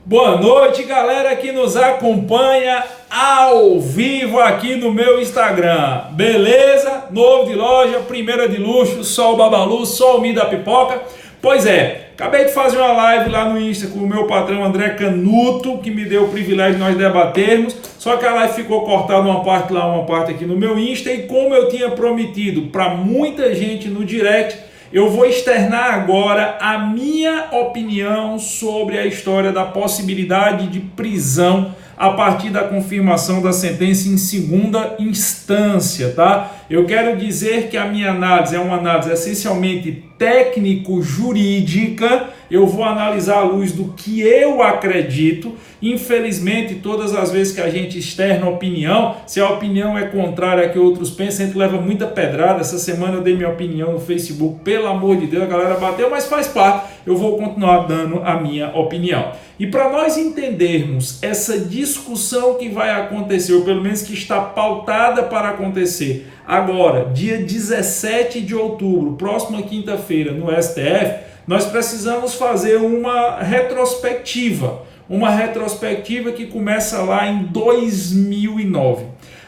Boa noite, galera que nos acompanha ao vivo aqui no meu Instagram. Beleza? Novo de loja, primeira de luxo, só o Babalu, só o Mi da Pipoca. Pois é, acabei de fazer uma live lá no Insta com o meu patrão André Canuto, que me deu o privilégio de nós debatermos. Só que a live ficou cortada uma parte lá, uma parte aqui no meu Insta. E como eu tinha prometido para muita gente no direct, eu vou externar agora a minha opinião sobre a história da possibilidade de prisão a partir da confirmação da sentença em segunda instância, tá? Eu quero dizer que a minha análise é uma análise essencialmente técnico-jurídica. Eu vou analisar à luz do que eu acredito. Infelizmente, todas as vezes que a gente externa opinião, se a opinião é contrária a que outros pensam, a gente leva muita pedrada. Essa semana eu dei minha opinião no Facebook, pelo amor de Deus, a galera bateu, mas faz parte, eu vou continuar dando a minha opinião. E para nós entendermos essa discussão que vai acontecer, ou pelo menos que está pautada para acontecer agora, dia 17 de outubro, próxima quinta-feira, no STF, nós precisamos fazer uma retrospectiva que começa lá em 2009.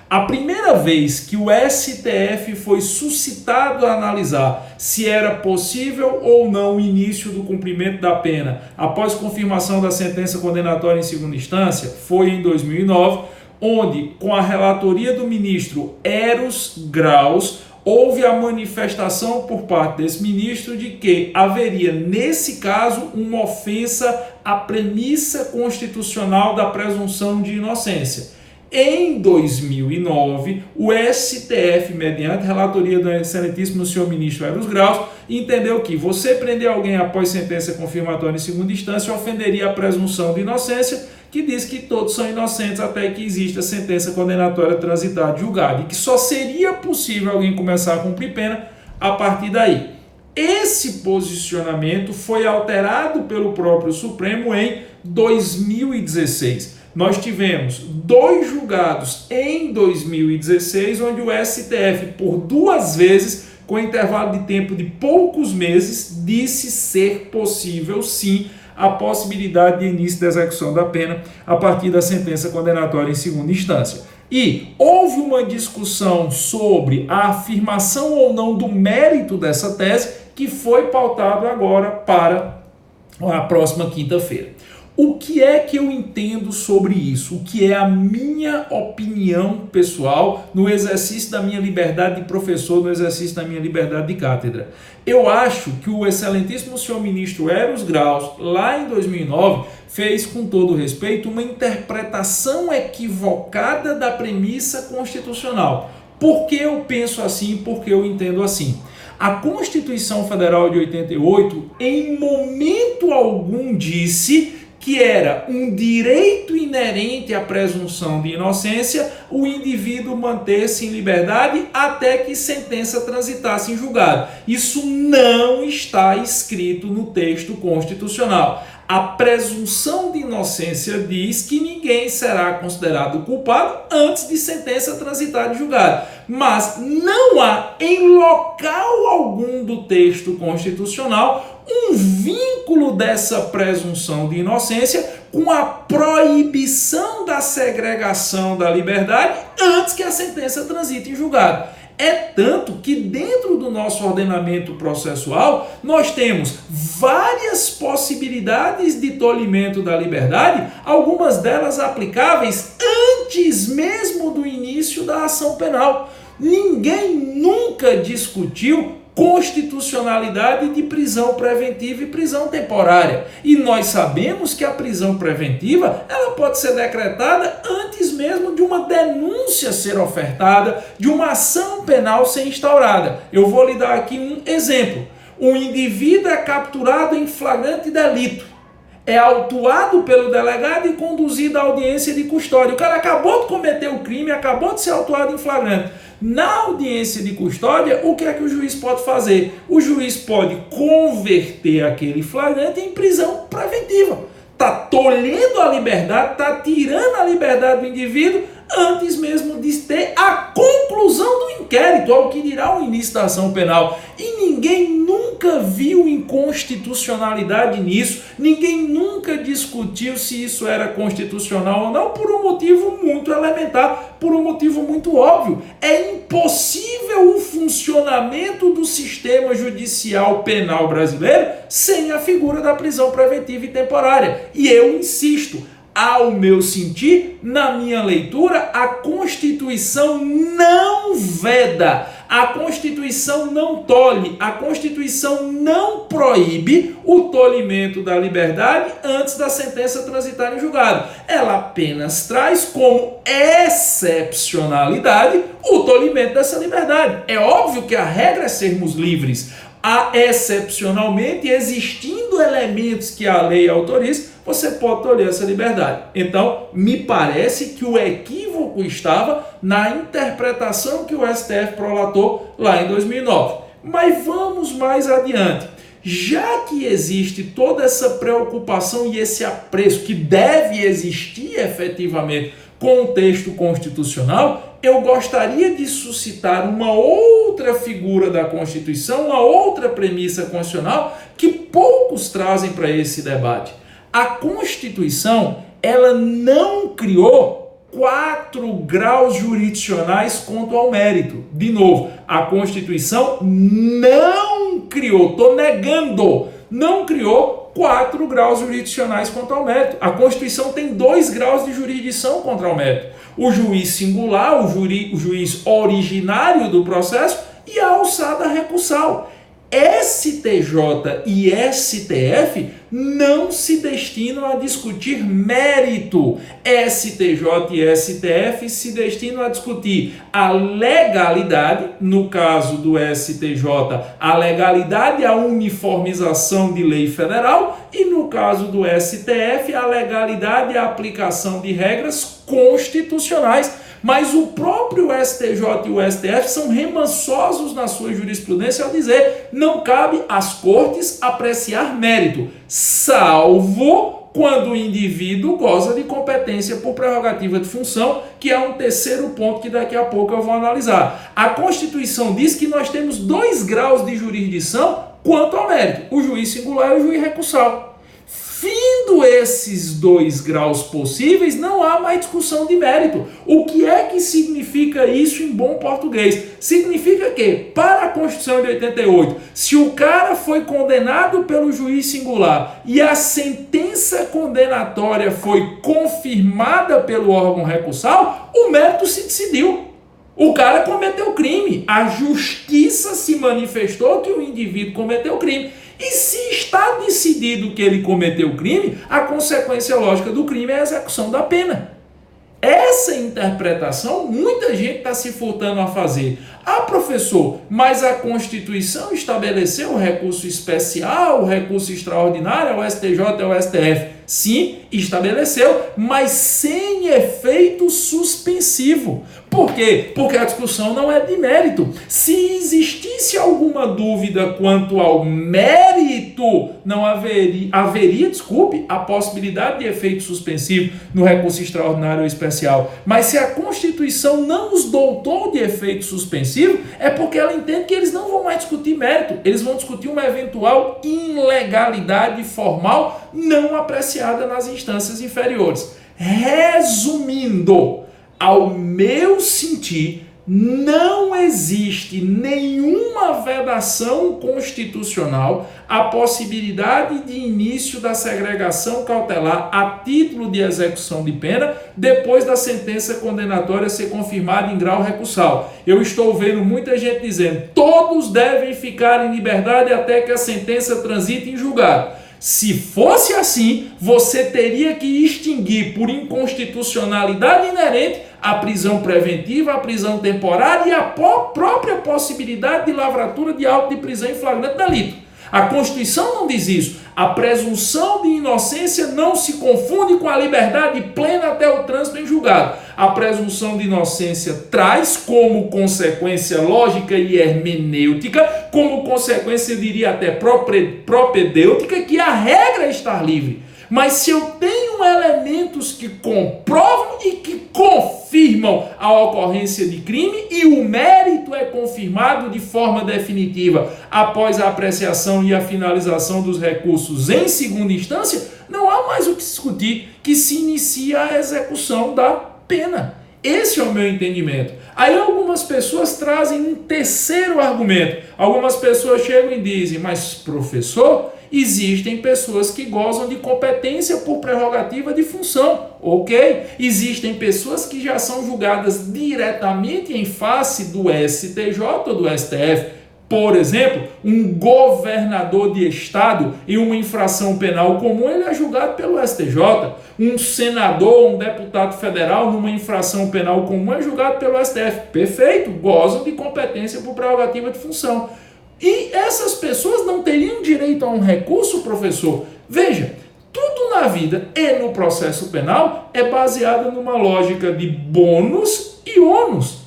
A primeira vez que o STF foi suscitado a analisar se era possível ou não o início do cumprimento da pena após confirmação da sentença condenatória em segunda instância foi em 2009, onde, com a relatoria do ministro Eros Graus, houve a manifestação por parte desse ministro de que haveria, nesse caso, uma ofensa à premissa constitucional da presunção de inocência. Em 2009, o STF, mediante relatoria do excelentíssimo senhor ministro Eros Graus, entendeu que você prender alguém após sentença confirmatória em segunda instância ofenderia a presunção de inocência, que diz que todos são inocentes até que exista sentença condenatória transitada e julgada, e que só seria possível alguém começar a cumprir pena a partir daí. Esse posicionamento foi alterado pelo próprio Supremo em 2016. Nós tivemos 2 julgados em 2016, onde o STF, por 2 vezes, com intervalo de tempo de poucos meses, disse ser possível, sim, a possibilidade de início da execução da pena a partir da sentença condenatória em segunda instância. E houve uma discussão sobre a afirmação ou não do mérito dessa tese, que foi pautado agora para a próxima quinta-feira. O que é que eu entendo sobre isso? O que é a minha opinião pessoal no exercício da minha liberdade de professor, no exercício da minha liberdade de cátedra? Eu acho que o excelentíssimo senhor ministro Eros Graus, lá em 2009, fez, com todo respeito, uma interpretação equivocada da premissa constitucional. Por que eu penso assim? Por que eu entendo assim? A Constituição Federal de 88, em momento algum, disse que era um direito inerente à presunção de inocência o indivíduo manter-se em liberdade até que sentença transitasse em julgado. Isso não está escrito no texto constitucional. A presunção de inocência diz que ninguém será considerado culpado antes de sentença transitada em julgado. Mas não há em local algum do texto constitucional um vínculo dessa presunção de inocência com a proibição da segregação da liberdade antes que a sentença transite em julgado. É tanto que dentro do nosso ordenamento processual nós temos várias possibilidades de tolimento da liberdade, algumas delas aplicáveis antes mesmo do início da ação penal. Ninguém nunca discutiu constitucionalidade de prisão preventiva e prisão temporária. E nós sabemos que a prisão preventiva ela pode ser decretada antes mesmo de uma denúncia ser ofertada, de uma ação penal ser instaurada. Eu vou lhe dar aqui um exemplo. Um indivíduo é capturado em flagrante delito, é autuado pelo delegado e conduzido à audiência de custódia. O cara acabou de cometer o crime, acabou de ser autuado em flagrante. Na audiência de custódia, o que é que o juiz pode fazer? O juiz pode converter aquele flagrante em prisão preventiva. Está tolhendo a liberdade, está tirando a liberdade do indivíduo antes mesmo de ter a conclusão do inquérito. inquérito, ao que dirá o início da ação penal. E ninguém nunca viu inconstitucionalidade nisso, ninguém nunca discutiu se isso era constitucional ou não, por um motivo muito elementar, por um motivo muito óbvio. É impossível o funcionamento do sistema judicial penal brasileiro sem a figura da prisão preventiva e temporária. E eu insisto, ao meu sentir, na minha leitura, a Constituição não veda, a Constituição não tolhe, a Constituição não proíbe o tolimento da liberdade antes da sentença transitar em julgado. Ela apenas traz como excepcionalidade o tolimento dessa liberdade. É óbvio que a regra é sermos livres. Excepcionalmente, existindo elementos que a lei autoriza, você pode tolher essa liberdade. Então, me parece que o equívoco estava na interpretação que o STF prolatou lá em 2009. Mas vamos mais adiante. Já que existe toda essa preocupação e esse apreço que deve existir efetivamente com o texto constitucional, eu gostaria de suscitar uma outra figura da Constituição, uma outra premissa constitucional que poucos trazem para esse debate. A Constituição, ela não criou 4 graus jurisdicionais quanto ao mérito. De novo, a Constituição não criou, estou negando, não criou 4 graus jurisdicionais quanto ao mérito. A Constituição tem 2 graus de jurisdição contra o mérito. O juiz singular, o juiz originário do processo e a alçada recursal. STJ e STF não se destinam a discutir mérito. STJ e STF se destinam a discutir a legalidade, no caso do STJ, a legalidade e a uniformização de lei federal, e no caso do STF, a legalidade e a aplicação de regras constitucionais. Mas o próprio STJ e o STF são remansosos na sua jurisprudência ao dizer: não cabe às cortes apreciar mérito, salvo quando o indivíduo goza de competência por prerrogativa de função, que é um terceiro ponto que daqui a pouco eu vou analisar. A Constituição diz que nós temos 2 graus de jurisdição quanto ao mérito, o juiz singular e o juiz recursal. Findo esses 2 graus possíveis, não há mais discussão de mérito. O que é que significa isso em bom português? Significa que, para a Constituição de 88, se o cara foi condenado pelo juiz singular e a sentença condenatória foi confirmada pelo órgão recursal, o mérito se decidiu. O cara cometeu crime. A justiça se manifestou que o indivíduo cometeu crime. E se está decidido que ele cometeu crime, a consequência lógica do crime é a execução da pena. Essa interpretação muita gente está se furtando a fazer. Ah, professor, mas a Constituição estabeleceu o recurso especial, o recurso extraordinário ao STJ e ao STF. Sim, estabeleceu, mas sem efeito suspensivo. Por quê? Porque a discussão não é de mérito. Se existisse alguma dúvida quanto ao mérito, não haveria, a possibilidade de efeito suspensivo no recurso extraordinário ou especial. Mas se a Constituição não os doutou de efeito suspensivo, é porque ela entende que eles não vão mais discutir mérito, eles vão discutir uma eventual ilegalidade formal não apreciada nas instâncias inferiores. Resumindo, ao meu sentir, não existe nenhuma vedação constitucional à possibilidade de início da segregação cautelar a título de execução de pena depois da sentença condenatória ser confirmada em grau recursal. Eu estou vendo muita gente dizendo: todos devem ficar em liberdade até que a sentença transite em julgado. Se fosse assim, você teria que extinguir por inconstitucionalidade inerente a prisão preventiva, a prisão temporária e a própria possibilidade de lavratura de auto de prisão em flagrante delito. A Constituição não diz isso. A presunção de inocência não se confunde com a liberdade plena até o trânsito em julgado. A presunção de inocência traz como consequência lógica e hermenêutica, como consequência, eu diria até propedêutica, que a regra é estar livre. Mas se eu tenho elementos que comprovam e que confirmam a ocorrência de crime e o mérito é confirmado de forma definitiva após a apreciação e a finalização dos recursos em segunda instância, não há mais o que discutir, que se inicia a execução da pena. Esse é o meu entendimento. Aí algumas pessoas trazem um terceiro argumento. Algumas pessoas chegam e dizem, mas professor, existem pessoas que gozam de competência por prerrogativa de função. Ok? Existem pessoas que já são julgadas diretamente em face do STJ ou do STF. Por exemplo, um governador de estado em uma infração penal comum, ele é julgado pelo STJ. Um senador, um deputado federal numa infração penal comum é julgado pelo STF. Perfeito, gozam de competência por prerrogativa de função. E essas pessoas não teriam direito a um recurso, professor? Veja, tudo na vida e no processo penal é baseado numa lógica de bônus e ônus.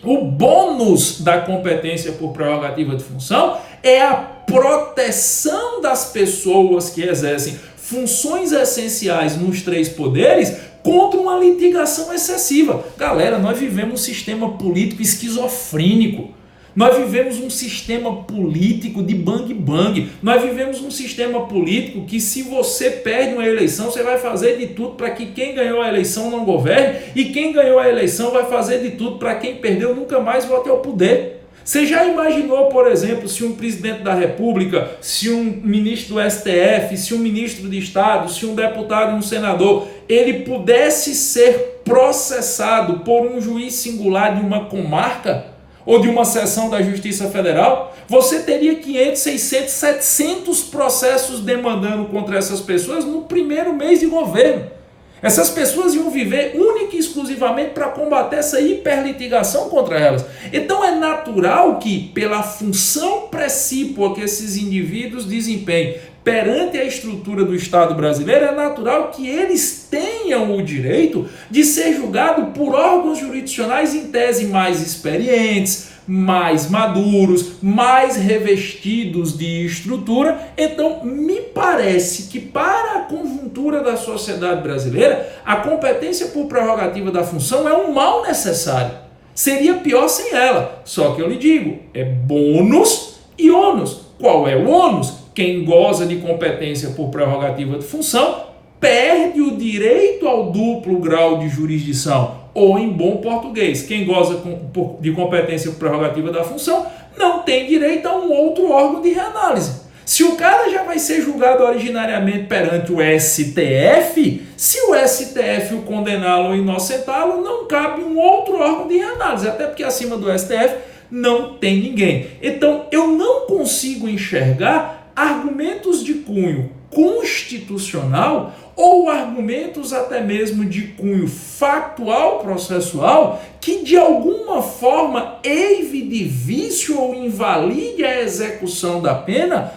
O bônus da competência por prerrogativa de função é a proteção das pessoas que exercem funções essenciais nos três poderes contra uma litigação excessiva. Galera, nós vivemos um sistema político esquizofrênico. Nós vivemos um sistema político de bang-bang. Nós vivemos um sistema político que, se você perde uma eleição, você vai fazer de tudo para que quem ganhou a eleição não governe, e quem ganhou a eleição vai fazer de tudo para quem perdeu nunca mais volte ao poder. Você já imaginou, por exemplo, se um presidente da República, se um ministro do STF, se um ministro de Estado, se um deputado e um senador, ele pudesse ser processado por um juiz singular de uma comarca ou de uma seção da Justiça Federal? Você teria 500, 600, 700 processos demandando contra essas pessoas no primeiro mês de governo. Essas pessoas iam viver única e exclusivamente para combater essa hiperlitigação contra elas. Então é natural que, pela função precípua que esses indivíduos desempenhem perante a estrutura do Estado brasileiro, é natural que eles tenham o direito de ser julgados por órgãos jurisdicionais em tese mais experientes, mais maduros, mais revestidos de estrutura. Então, me parece que para a conjuntura da sociedade brasileira, a competência por prerrogativa da função é um mal necessário. Seria pior sem ela. Só que eu lhe digo, é bônus e ônus. Qual é o ônus? Quem goza de competência por prerrogativa de função perde o direito ao duplo grau de jurisdição. Ou, em bom português, quem goza de competência por prerrogativa da função não tem direito a um outro órgão de reanálise. Se o cara já vai ser julgado originariamente perante o STF, se o STF o condená-lo ou inocentá-lo, não cabe um outro órgão de reanálise, até porque acima do STF não tem ninguém. Então, eu não consigo enxergar argumentos de cunho constitucional ou argumentos até mesmo de cunho factual processual que de alguma forma eive de vício ou invalide a execução da pena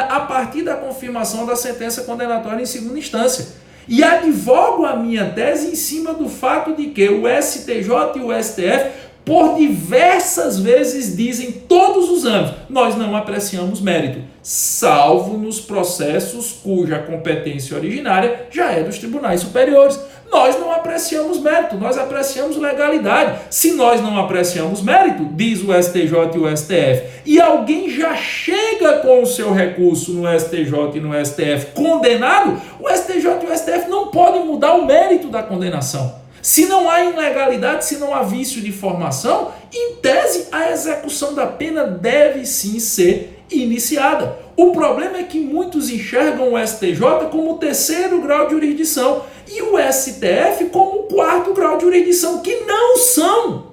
a partir da confirmação da sentença condenatória em segunda instância. E advogo a minha tese em cima do fato de que o STJ e o STF por diversas vezes dizem todos os anos, nós não apreciamos mérito, salvo nos processos cuja competência originária já é dos tribunais superiores. Nós não apreciamos mérito, nós apreciamos legalidade. Se nós não apreciamos mérito, diz o STJ e o STF, e alguém já chega com o seu recurso no STJ e no STF condenado, o STJ e o STF não podem mudar o mérito da condenação. Se não há ilegalidade, se não há vício de formação, em tese, a execução da pena deve sim ser iniciada. O problema é que muitos enxergam o STJ como o terceiro grau de jurisdição e o STF como o quarto grau de jurisdição, que não são.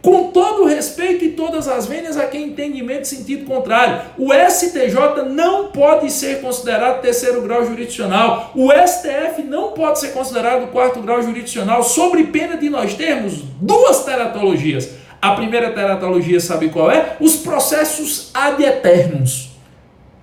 Com todo o respeito e todas as vênias a quem entendimento de sentido contrário, o STJ não pode ser considerado terceiro grau jurisdicional, o STF não pode ser considerado quarto grau jurisdicional, sobre pena de nós termos duas teratologias. A primeira teratologia, sabe qual é? Os processos ad aeternus.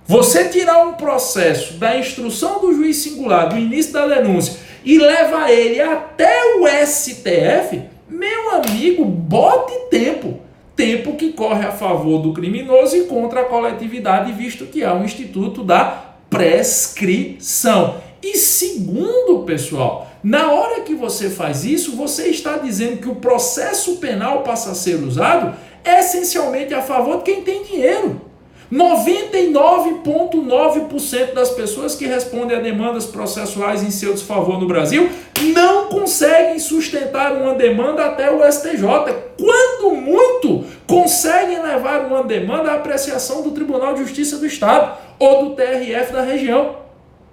Você tirar um processo da instrução do juiz singular, do início da denúncia, e leva ele até o STF, meu amigo, bote tempo. Tempo que corre a favor do criminoso e contra a coletividade, visto que há um instituto da prescrição. E segundo, pessoal, na hora que você faz isso, você está dizendo que o processo penal passa a ser usado essencialmente a favor de quem tem dinheiro. 99,9% das pessoas que respondem a demandas processuais em seu desfavor no Brasil não conseguem sustentar uma demanda até o STJ. Quando muito, conseguem levar uma demanda à apreciação do Tribunal de Justiça do Estado ou do TRF da região.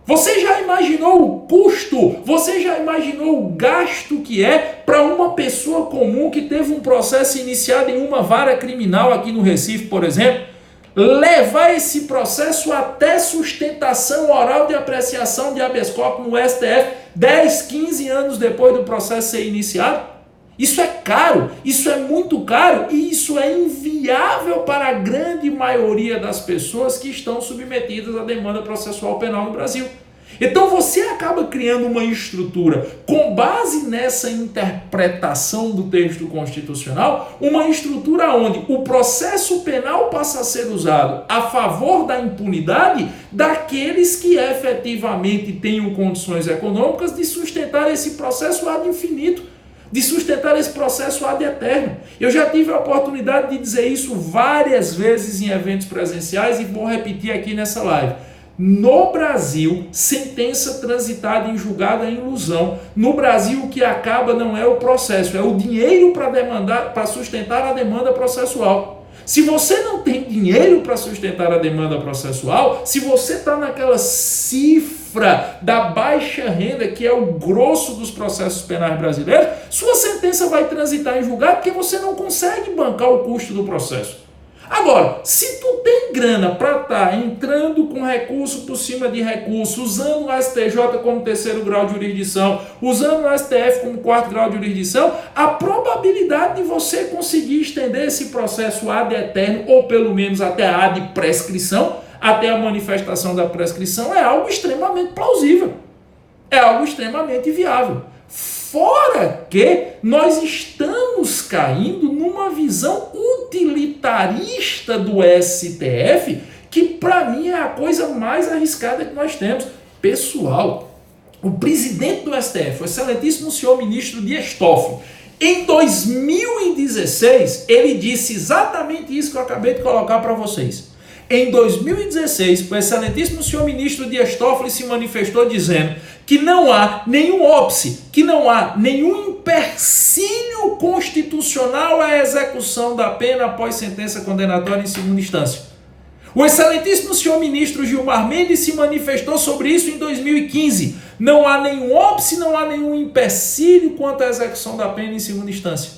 Você já imaginou o custo? Você já imaginou o gasto que é para uma pessoa comum que teve um processo iniciado em uma vara criminal aqui no Recife, por exemplo? Levar esse processo até sustentação oral de apreciação de habeas corpus no STF 10, 15 anos depois do processo ser iniciado? Isso é caro, isso é muito caro e isso é inviável para a grande maioria das pessoas que estão submetidas à demanda processual penal no Brasil. Então você acaba criando uma estrutura com base nessa interpretação do texto constitucional, uma estrutura onde o processo penal passa a ser usado a favor da impunidade daqueles que efetivamente tenham condições econômicas de sustentar esse processo ad infinito, de sustentar esse processo ad eterno. Eu já tive a oportunidade de dizer isso várias vezes em eventos presenciais e vou repetir aqui nessa live. No Brasil, sentença transitada em julgado é ilusão. No Brasil, o que acaba não é o processo, é o dinheiro para sustentar a demanda processual. Se você não tem dinheiro para sustentar a demanda processual, se você está naquela cifra da baixa renda, que é o grosso dos processos penais brasileiros, sua sentença vai transitar em julgado porque você não consegue bancar o custo do processo. Agora, se tu tem grana para estar entrando com recurso por cima de recurso, usando o STJ como terceiro grau de jurisdição, usando o STF como quarto grau de jurisdição, a probabilidade de você conseguir estender esse processo ad eterno, ou pelo menos até a ad prescrição, até a manifestação da prescrição, é algo extremamente plausível. É algo extremamente viável. Fora que nós estamos caindo numa visão utilitarista do STF, que para mim é a coisa mais arriscada que nós temos. Pessoal, o presidente do STF, o excelentíssimo senhor ministro Dias Toffoli, em 2016, ele disse exatamente isso que eu acabei de colocar para vocês. Em 2016, o excelentíssimo senhor ministro Dias Toffoli se manifestou dizendo que não há nenhum óbice, que não há nenhum empecilho constitucional à execução da pena após sentença condenatória em segunda instância. O excelentíssimo senhor ministro Gilmar Mendes se manifestou sobre isso em 2015. Não há nenhum óbice, não há nenhum empecilho quanto à execução da pena em segunda instância.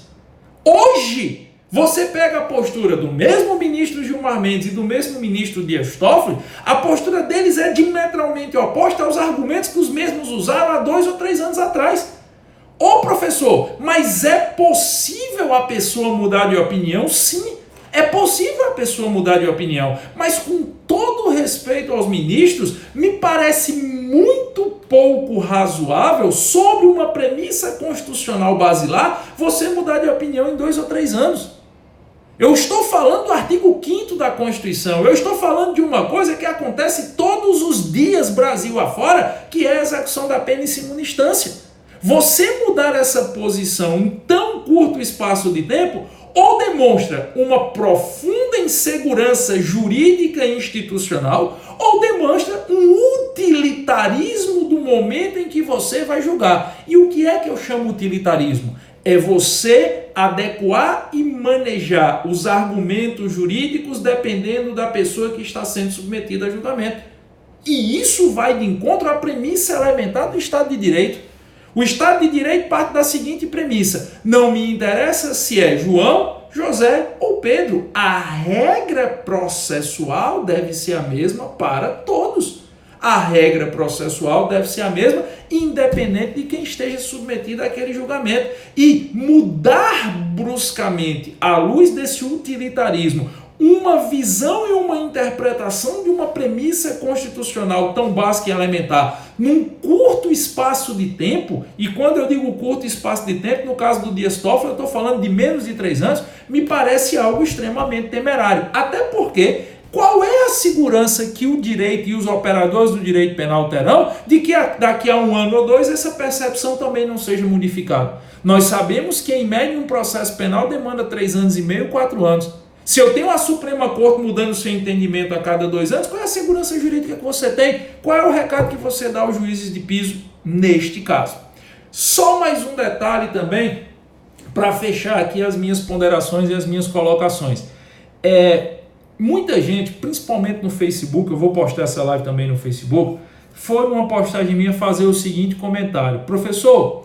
Hoje, você pega a postura do mesmo ministro Gilmar Mendes e do mesmo ministro Dias Toffoli, a postura deles é diametralmente oposta aos argumentos que os mesmos usaram há 2 ou 3 anos atrás. Ô professor, mas é possível a pessoa mudar de opinião? Sim, é possível a pessoa mudar de opinião, mas com todo respeito aos ministros, me parece muito pouco razoável, sobre uma premissa constitucional basilar, você mudar de opinião em 2 ou 3 anos. Eu estou falando do artigo 5º da Constituição, eu estou falando de uma coisa que acontece todos os dias Brasil afora, que é a execução da pena em segunda instância. Você mudar essa posição em tão curto espaço de tempo, ou demonstra uma profunda insegurança jurídica e institucional, ou demonstra um utilitarismo do momento em que você vai julgar. E o que é que eu chamo utilitarismo? É você adequar e manejar os argumentos jurídicos dependendo da pessoa que está sendo submetida a julgamento. E isso vai de encontro à premissa elementar do Estado de Direito. O Estado de Direito parte da seguinte premissa: não me interessa se é João, José ou Pedro. A regra processual deve ser a mesma para todos. A regra processual deve ser a mesma, independente de quem esteja submetido àquele julgamento. E mudar bruscamente, à luz desse utilitarismo, uma visão e uma interpretação de uma premissa constitucional tão básica e elementar, num curto espaço de tempo, e quando eu digo curto espaço de tempo, no caso do Dias Toffoli, eu estou falando de menos de 3 anos, me parece algo extremamente temerário. Até porque, Qual é a segurança que o direito e os operadores do direito penal terão de que daqui a 1 ano ou 2 essa percepção também não seja modificada? Nós sabemos que, em média, um processo penal demanda 3 anos e meio, 4 anos. Se eu tenho a Suprema Corte mudando seu entendimento a cada 2 anos, qual é a segurança jurídica que você tem? Qual é o recado que você dá aos juízes de piso neste caso? Só mais um detalhe também, para fechar aqui as minhas ponderações e as minhas colocações. Muita gente, principalmente no Facebook, eu vou postar essa live também no Facebook, foi numa postagem minha fazer o seguinte comentário: professor,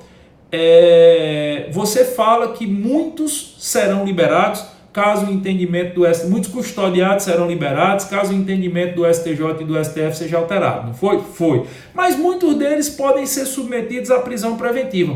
você fala que muitos serão liberados caso o entendimento do STJ, muitos custodiados serão liberados caso o entendimento do STJ e do STF seja alterado, não foi? Foi. Mas muitos deles podem ser submetidos à prisão preventiva.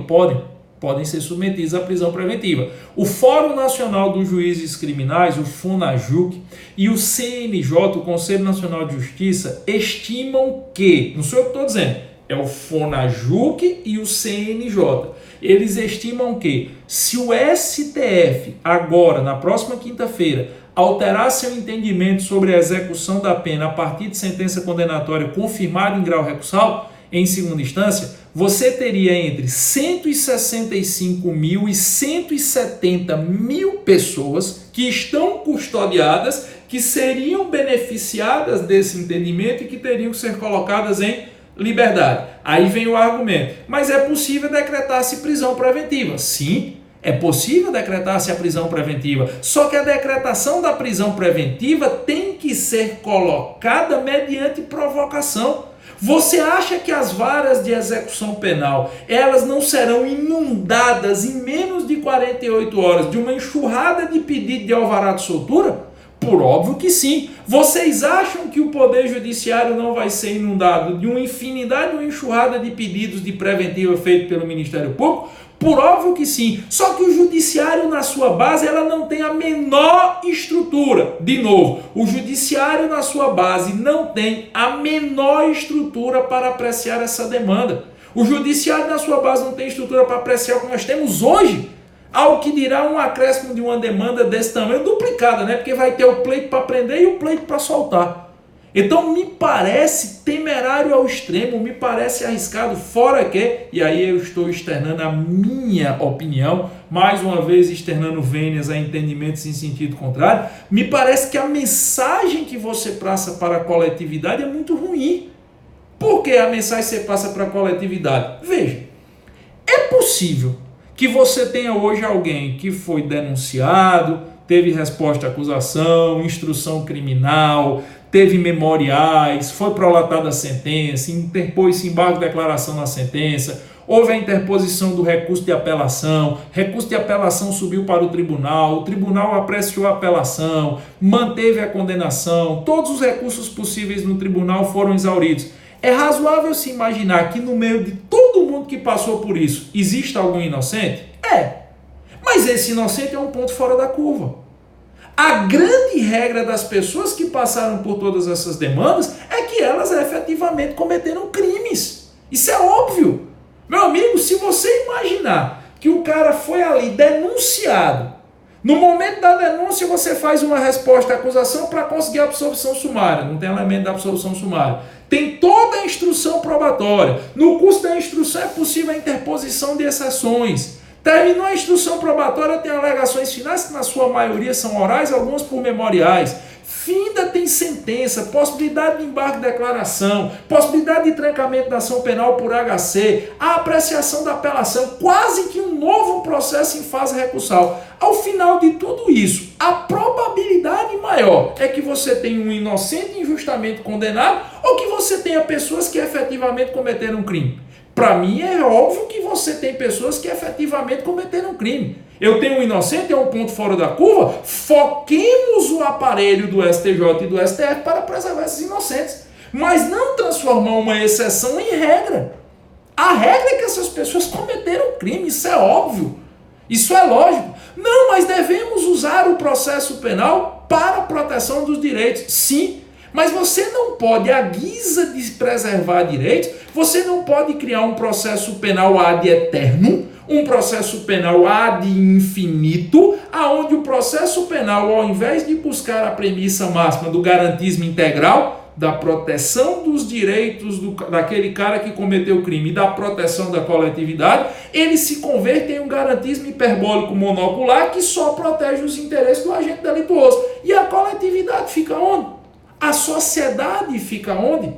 Podem ser submetidos à prisão preventiva. O Fórum Nacional dos Juízes Criminais, o FONAJUC, e o CNJ, o Conselho Nacional de Justiça, estimam que, não sou eu que estou dizendo, é o FONAJUC e o CNJ, eles estimam que se o STF agora, na próxima quinta-feira, alterar seu entendimento sobre a execução da pena a partir de sentença condenatória confirmada em grau recursal, em segunda instância, você teria entre 165 mil e 170 mil pessoas que estão custodiadas, que seriam beneficiadas desse entendimento e que teriam que ser colocadas em liberdade. Aí vem o argumento: mas é possível decretar-se prisão preventiva? Sim, é possível decretar-se a prisão preventiva, só que a decretação da prisão preventiva tem que ser colocada mediante provocação. Você acha que as varas de execução penal, elas não serão inundadas em menos de 48 horas de uma enxurrada de pedido de alvará de soltura? Por óbvio que sim. Vocês acham que o Poder Judiciário não vai ser inundado de uma infinidade, uma enxurrada de pedidos de preventiva feito pelo Ministério Público? Por óbvio que sim. Só que o Judiciário, na sua base, ela não tem a menor estrutura. De novo, o Judiciário, na sua base, não tem a menor estrutura para apreciar essa demanda. O Judiciário, na sua base, não tem estrutura para apreciar o que nós temos hoje. Ao que dirá um acréscimo de uma demanda desse tamanho, duplicada, né? Porque vai ter o pleito para prender e o pleito para soltar. Então me parece temerário ao extremo, me parece arriscado, fora que, e aí eu estou externando a minha opinião, mais uma vez externando vênias a entendimentos em sentido contrário, me parece que a mensagem que você passa para a coletividade é muito ruim. Por que a mensagem que você passa para a coletividade? Veja, é possível que você tenha hoje alguém que foi denunciado, teve resposta à acusação, instrução criminal, teve memoriais, foi prolatada a sentença, interpôs-se embargo de declaração na sentença, houve a interposição do recurso de apelação subiu para o tribunal apreciou a apelação, manteve a condenação, todos os recursos possíveis no tribunal foram exauridos. É razoável se imaginar que no meio de todo mundo que passou por isso, existe algum inocente? Mas esse inocente é um ponto fora da curva. A grande regra das pessoas que passaram por todas essas demandas é que elas efetivamente cometeram crimes. Isso é óbvio. Meu amigo, se você imaginar que o cara foi ali denunciado, no momento da denúncia você faz uma resposta à acusação para conseguir a absolvição sumária, não tem elemento da absolvição sumária. Tem toda a instrução probatória. No curso da instrução é possível a interposição de exceções. Terminou a instrução probatória, tem alegações finais que na sua maioria são orais, algumas por memoriais. Finda tem sentença, possibilidade de embargo de declaração, possibilidade de trancamento da ação penal por HC, a apreciação da apelação, quase que um novo processo em fase recursal. Ao final de tudo isso, a probabilidade maior é que você tenha um inocente injustamente condenado ou que você tenha pessoas que efetivamente cometeram um crime. Para mim é óbvio que você tem pessoas que efetivamente cometeram um crime. Eu tenho um inocente, é um ponto fora da curva, foquemos o aparelho do STJ e do STF para preservar esses inocentes. Mas não transformar uma exceção em regra. A regra é que essas pessoas cometeram crime, isso é óbvio. Isso é lógico. Não, mas devemos usar o processo penal para a proteção dos direitos. Sim. Mas você não pode, à guisa de preservar direitos, você não pode criar um processo penal ad eternum, um processo penal ad infinito, aonde o processo penal, ao invés de buscar a premissa máxima do garantismo integral, da proteção dos direitos daquele cara que cometeu o crime e da proteção da coletividade, ele se converte em um garantismo hiperbólico monocular que só protege os interesses do agente delituoso. E a coletividade fica onde? A sociedade fica onde?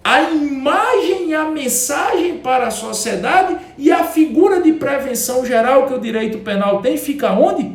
A imagem e a mensagem para a sociedade e a figura de prevenção geral que o direito penal tem fica onde?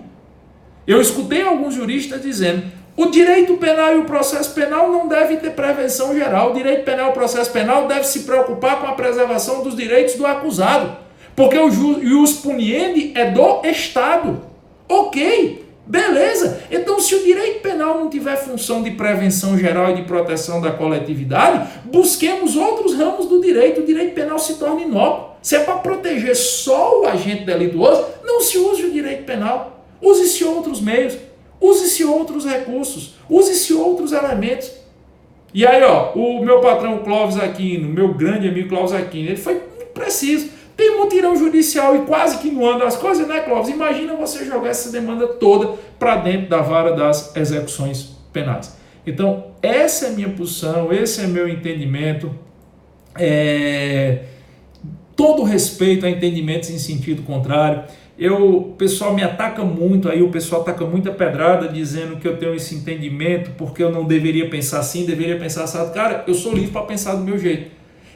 Eu escutei alguns juristas dizendo: o direito penal e o processo penal não devem ter prevenção geral. O direito penal e o processo penal devem se preocupar com a preservação dos direitos do acusado, porque o ius puniendi é do Estado. Ok, beleza. Então, se o direito penal não tiver função de prevenção geral e de proteção da coletividade, busquemos outros ramos do direito. O direito penal se torna inócuo. Se é para proteger só o agente delituoso, não se use o direito penal. Use-se outros meios. Use-se outros recursos, use-se outros elementos. E aí, ó, o meu patrão Clóvis Aquino, meu grande amigo Clóvis Aquino, ele foi muito preciso. Tem um mutirão judicial e quase que não anda as coisas, né, Clóvis? Imagina você jogar essa demanda toda para dentro da vara das execuções penais. Então, essa é a minha posição, esse é meu entendimento. Todo respeito a entendimentos em sentido contrário. O pessoal me ataca muito, aí o pessoal ataca muita pedrada dizendo que eu tenho esse entendimento porque eu não deveria pensar assim, deveria pensar assim. Cara, eu sou livre para pensar do meu jeito.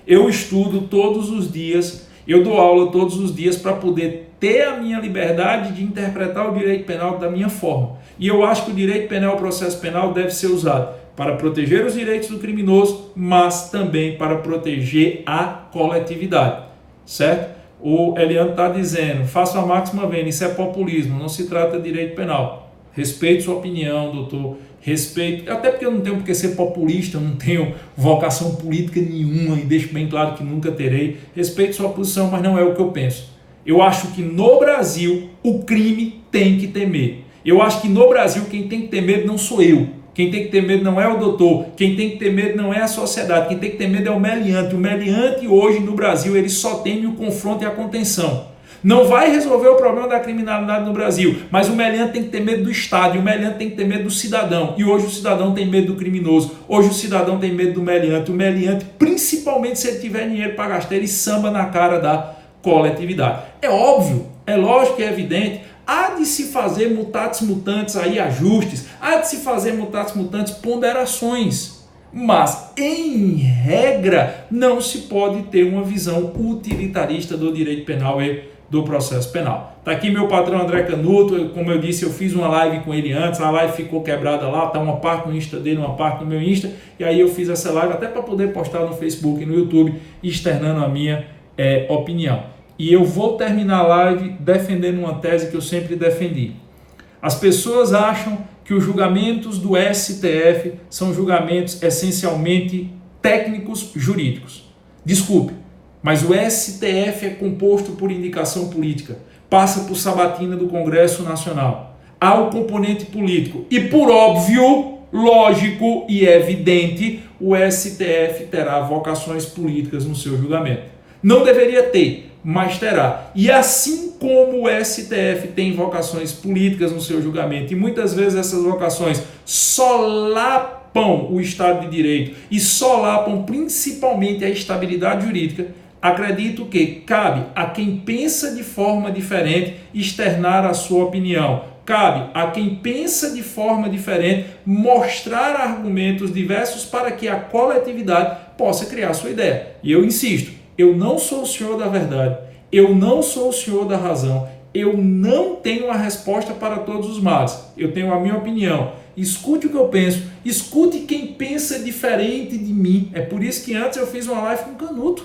Eu estudo todos os dias, eu dou aula todos os dias para poder ter a minha liberdade de interpretar o direito penal da minha forma. E eu acho que o direito penal, o processo penal deve ser usado para proteger os direitos do criminoso, mas também para proteger a coletividade, certo? O Eliano está dizendo: faça a máxima vênia, isso é populismo, não se trata de direito penal. Respeito sua opinião, doutor, respeito, até porque eu não tenho por que ser populista, eu não tenho vocação política nenhuma e deixo bem claro que nunca terei. Respeito sua posição, mas não é o que eu penso. Eu acho que no Brasil o crime tem que temer. Eu acho que no Brasil quem tem que ter medo não sou eu. Quem tem que ter medo não é o doutor, quem tem que ter medo não é a sociedade, quem tem que ter medo é o meliante. O meliante hoje no Brasil, ele só teme o confronto e a contenção. Não vai resolver o problema da criminalidade no Brasil, mas o meliante tem que ter medo do Estado, e o meliante tem que ter medo do cidadão. E hoje o cidadão tem medo do criminoso, hoje o cidadão tem medo do meliante. O meliante, principalmente se ele tiver dinheiro para gastar, ele samba na cara da coletividade. É óbvio, é lógico, é evidente. Há de se fazer mutatis mutandis aí, ajustes, há de se fazer mutatis mutandis ponderações, mas em regra não se pode ter uma visão utilitarista do direito penal e do processo penal. Tá aqui meu patrão André Canuto, como eu disse, eu fiz uma live com ele antes, a live ficou quebrada lá, tá uma parte no Insta dele, uma parte no meu Insta, e aí eu fiz essa live até para poder postar no Facebook e no YouTube, externando a minha opinião. E eu vou terminar a live defendendo uma tese que eu sempre defendi. As pessoas acham que os julgamentos do STF são julgamentos essencialmente técnicos jurídicos. Desculpe, mas o STF é composto por indicação política, passa por sabatina do Congresso Nacional. Há o componente político e, por óbvio, lógico e evidente, o STF terá vocações políticas no seu julgamento. Não deveria ter, mas terá. E assim como o STF tem vocações políticas no seu julgamento, e muitas vezes essas vocações solapam o Estado de Direito e solapam principalmente a estabilidade jurídica, acredito que cabe a quem pensa de forma diferente externar a sua opinião. Cabe a quem pensa de forma diferente mostrar argumentos diversos para que a coletividade possa criar sua ideia. E eu insisto, eu não sou o senhor da verdade, eu não sou o senhor da razão, eu não tenho a resposta para todos os males, eu tenho a minha opinião. Escute o que eu penso, escute quem pensa diferente de mim. É por isso que antes eu fiz uma live com o Canuto.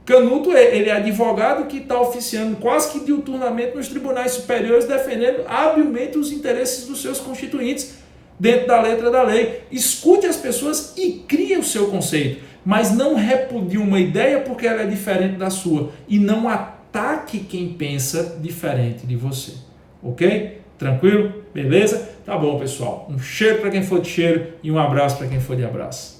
Canuto, ele é advogado que está oficiando quase que diuturnamente nos tribunais superiores, defendendo habilmente os interesses dos seus constituintes dentro da letra da lei. Escute as pessoas e crie o seu conceito. Mas não repudie uma ideia porque ela é diferente da sua. E não ataque quem pensa diferente de você. Ok? Tranquilo? Beleza? Tá bom, pessoal. Um cheiro para quem for de cheiro e um abraço para quem for de abraço.